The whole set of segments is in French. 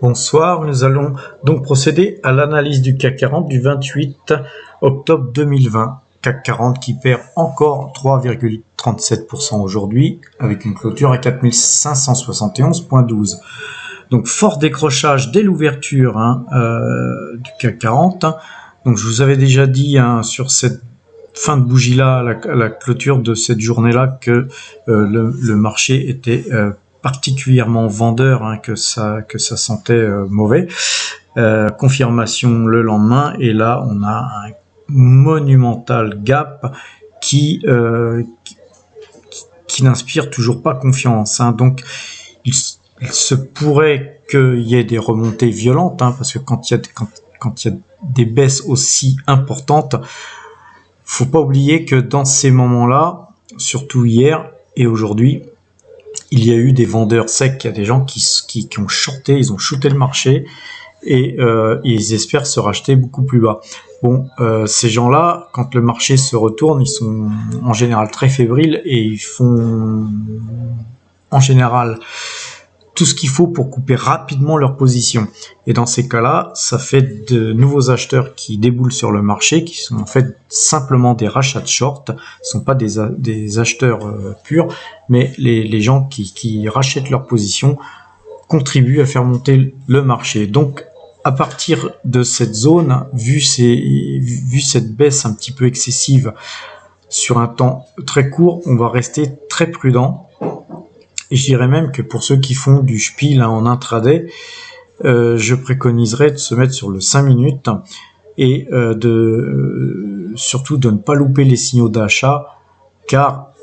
Bonsoir, nous allons donc procéder à l'analyse du CAC 40 du 28 octobre 2020. CAC 40 qui perd encore 3,37% aujourd'hui avec une clôture à 4571,12. Donc fort décrochage dès l'ouverture du CAC 40. Donc je vous avais déjà dit sur cette fin de bougie là, la clôture de cette journée là, que le marché était particulièrement vendeur, que ça sentait mauvais. Confirmation le lendemain, et là on a un monumental gap qui n'inspire toujours pas confiance. Donc il se pourrait qu'il y ait des remontées violentes, parce que quand il y a des baisses aussi importantes, faut pas oublier que dans ces moments-là, surtout hier et aujourd'hui, il y a eu des vendeurs secs, il y a des gens qui ont shorté, ils ont shooté le marché et ils espèrent se racheter beaucoup plus bas. Bon, ces gens-là, quand le marché se retourne, ils sont en général très fébriles et ils font en général tout ce qu'il faut pour couper rapidement leur position. Et dans ces cas-là, ça fait de nouveaux acheteurs qui déboulent sur le marché, qui sont en fait simplement des rachats de short, ne sont pas des acheteurs purs, mais les gens qui rachètent leur position contribuent à faire monter le marché. Donc, à partir de cette zone, vu cette baisse un petit peu excessive sur un temps très court, on va rester très prudent. Et je dirais même que pour ceux qui font du spiel en intraday, je préconiserais de se mettre sur le 5 minutes et surtout de ne pas louper les signaux d'achat, car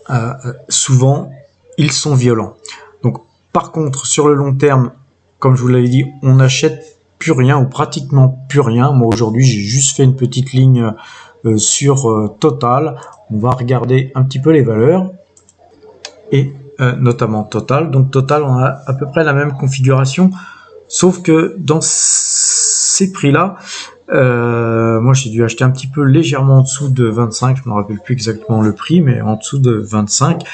souvent ils sont violents. Donc par contre, sur le long terme, comme je vous l'avais dit, on n'achète plus rien ou pratiquement plus rien. Moi aujourd'hui, j'ai juste fait une petite ligne sur Total. On va regarder un petit peu les valeurs et notamment Total. Donc Total, on a à peu près la même configuration, sauf que dans ces prix-là, moi j'ai dû acheter un petit peu légèrement en dessous de 25, je ne me rappelle plus exactement le prix, mais en dessous de 25,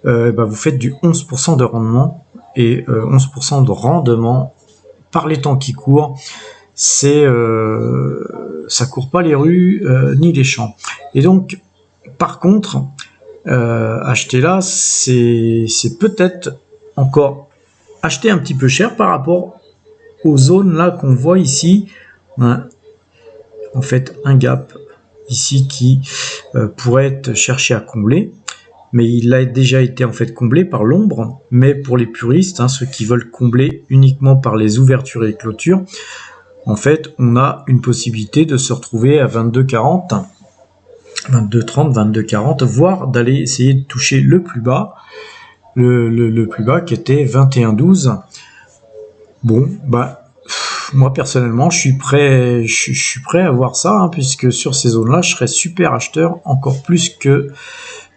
vous faites du 11% de rendement, et 11% de rendement par les temps qui courent, ça court pas les rues ni les champs. Et donc par contre, acheter là, c'est peut-être encore acheter un petit peu cher par rapport aux zones là qu'on voit ici. On a en fait un gap ici qui pourrait être cherché à combler, mais il a déjà été en fait comblé par l'ombre. Mais pour les puristes, ceux qui veulent combler uniquement par les ouvertures et les clôtures, en fait on a une possibilité de se retrouver à 22,40, 22,30, 22,40, voire d'aller essayer de toucher le plus bas, le plus bas qui était 21,12. Bon, moi personnellement, je suis prêt à voir ça, puisque sur ces zones-là, je serais super acheteur, encore plus que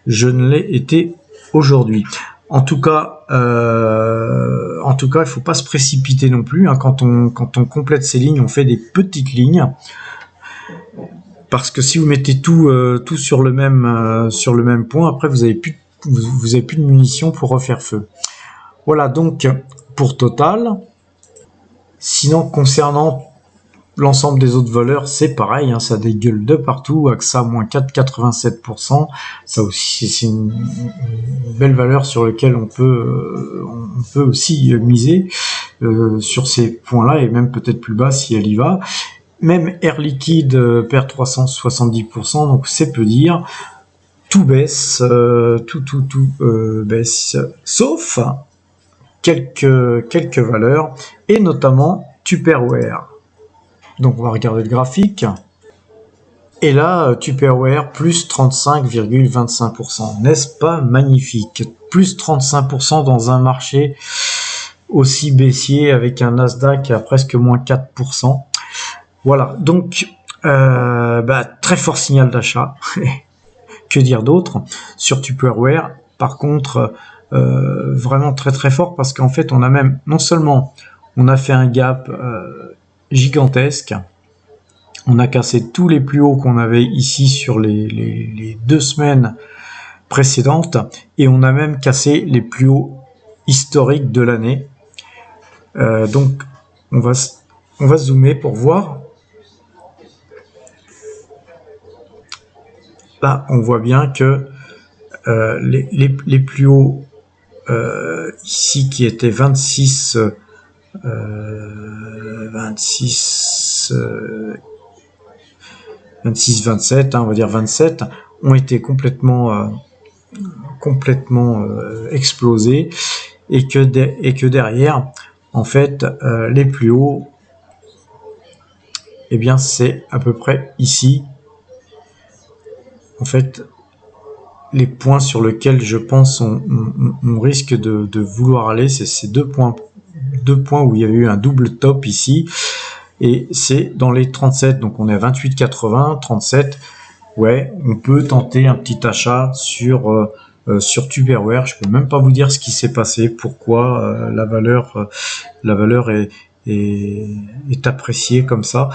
je ne l'ai été aujourd'hui. En tout cas, il faut pas se précipiter non plus. Quand on complète ces lignes, on fait des petites lignes. Parce que si vous mettez tout sur le même point, après vous avez plus de munitions pour refaire feu. Voilà donc pour Total. Sinon, concernant l'ensemble des autres valeurs, c'est pareil, ça dégueule de partout. AXA moins 4,87%, ça aussi c'est une belle valeur sur laquelle on peut aussi miser sur ces points-là, et même peut-être plus bas si elle y va. Même Air Liquide perd 370%, donc c'est peu dire. Tout baisse, tout baisse, sauf quelques valeurs, et notamment Tupperware. Donc on va regarder le graphique. Et là, Tupperware plus 35,25%. N'est-ce pas magnifique? Plus 35% dans un marché aussi baissier, avec un Nasdaq à presque moins 4%. Voilà, donc très fort signal d'achat. Que dire d'autre sur Tupperware? Par contre, vraiment très très fort, parce qu'en fait on a même, non seulement on a fait un gap gigantesque, on a cassé tous les plus hauts qu'on avait ici sur les 2 semaines précédentes, et on a même cassé les plus hauts historiques de l'année. Donc on va zoomer pour voir. Là, on voit bien que les plus hauts ici qui étaient 26, 27, hein, on va dire 27, ont été complètement explosés, et que derrière, en fait, les plus hauts, eh bien c'est à peu près ici. En fait, les points sur lesquels je pense on risque de vouloir aller, c'est ces deux points où il y a eu un double top ici, et c'est dans les 37, donc on est à 28,80, 37, ouais, on peut tenter un petit achat sur Tupperware. Je peux même pas vous dire ce qui s'est passé, pourquoi la valeur est appréciée comme ça.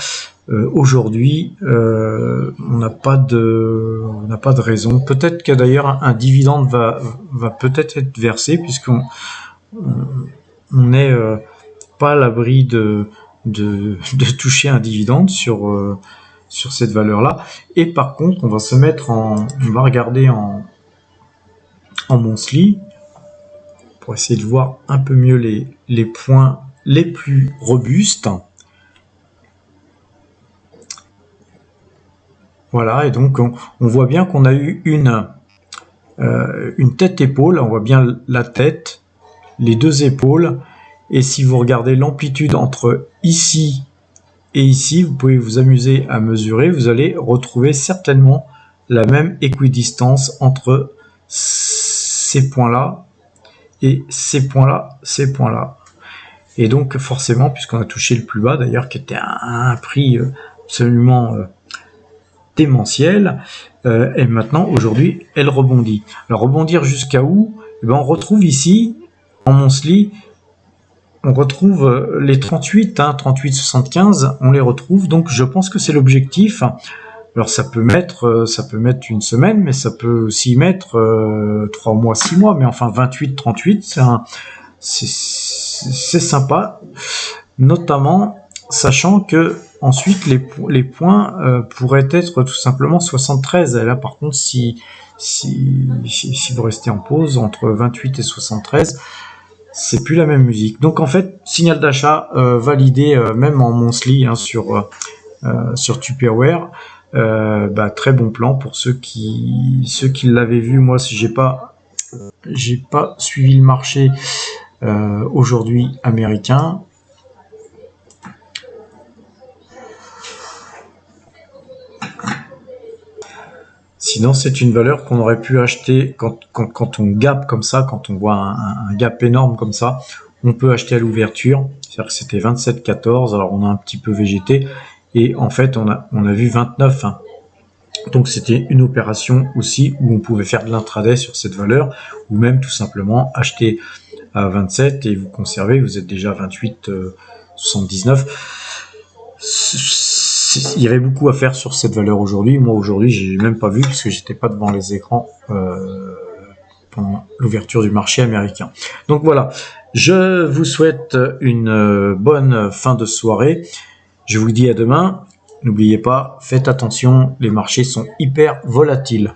Aujourd'hui, on n'a pas de raison. Peut-être que d'ailleurs un dividende va peut-être être versé, puisqu'on n'est pas à l'abri de toucher un dividende sur cette valeur-là. Et par contre, on va regarder en monthly pour essayer de voir un peu mieux les points les plus robustes. Voilà, et donc on voit bien qu'on a eu une tête-épaule, on voit bien la tête, les deux épaules, et si vous regardez l'amplitude entre ici et ici, vous pouvez vous amuser à mesurer, vous allez retrouver certainement la même équidistance entre ces points-là et ces points-là. Et donc forcément, puisqu'on a touché le plus bas, d'ailleurs, qui était un prix absolument démentiel, et maintenant, aujourd'hui, elle rebondit. Alors, rebondir jusqu'à où? Eh ben, on retrouve ici, en monthly, on retrouve les 38, 38,75, on les retrouve, donc je pense que c'est l'objectif. Alors ça peut mettre une semaine, mais ça peut aussi mettre 3 mois, 6 mois, mais enfin 28, 38, c'est sympa, notamment sachant que ensuite les points pourraient être tout simplement 73. Et là par contre, si vous restez en pause entre 28 et 73, c'est plus la même musique. Donc en fait, signal d'achat validé même en monthly, hein, sur Tupperware. Très bon plan pour ceux qui l'avaient vu. Moi, si j'ai pas suivi le marché aujourd'hui américain. Sinon, c'est une valeur qu'on aurait pu acheter quand on gap comme ça, quand on voit un gap énorme comme ça, on peut acheter à l'ouverture. C'est-à-dire que c'était 27,14, alors on a un petit peu végété, et en fait on a vu 29. Hein. Donc c'était une opération aussi où on pouvait faire de l'intraday sur cette valeur, ou même tout simplement acheter à 27 et vous conservez, vous êtes déjà à 28,79. Il y avait beaucoup à faire sur cette valeur aujourd'hui. Moi aujourd'hui, j'ai même pas vu parce que j'étais pas devant les écrans pendant l'ouverture du marché américain. Donc voilà, je vous souhaite une bonne fin de soirée. Je vous dis à demain. N'oubliez pas, faites attention, les marchés sont hyper volatiles.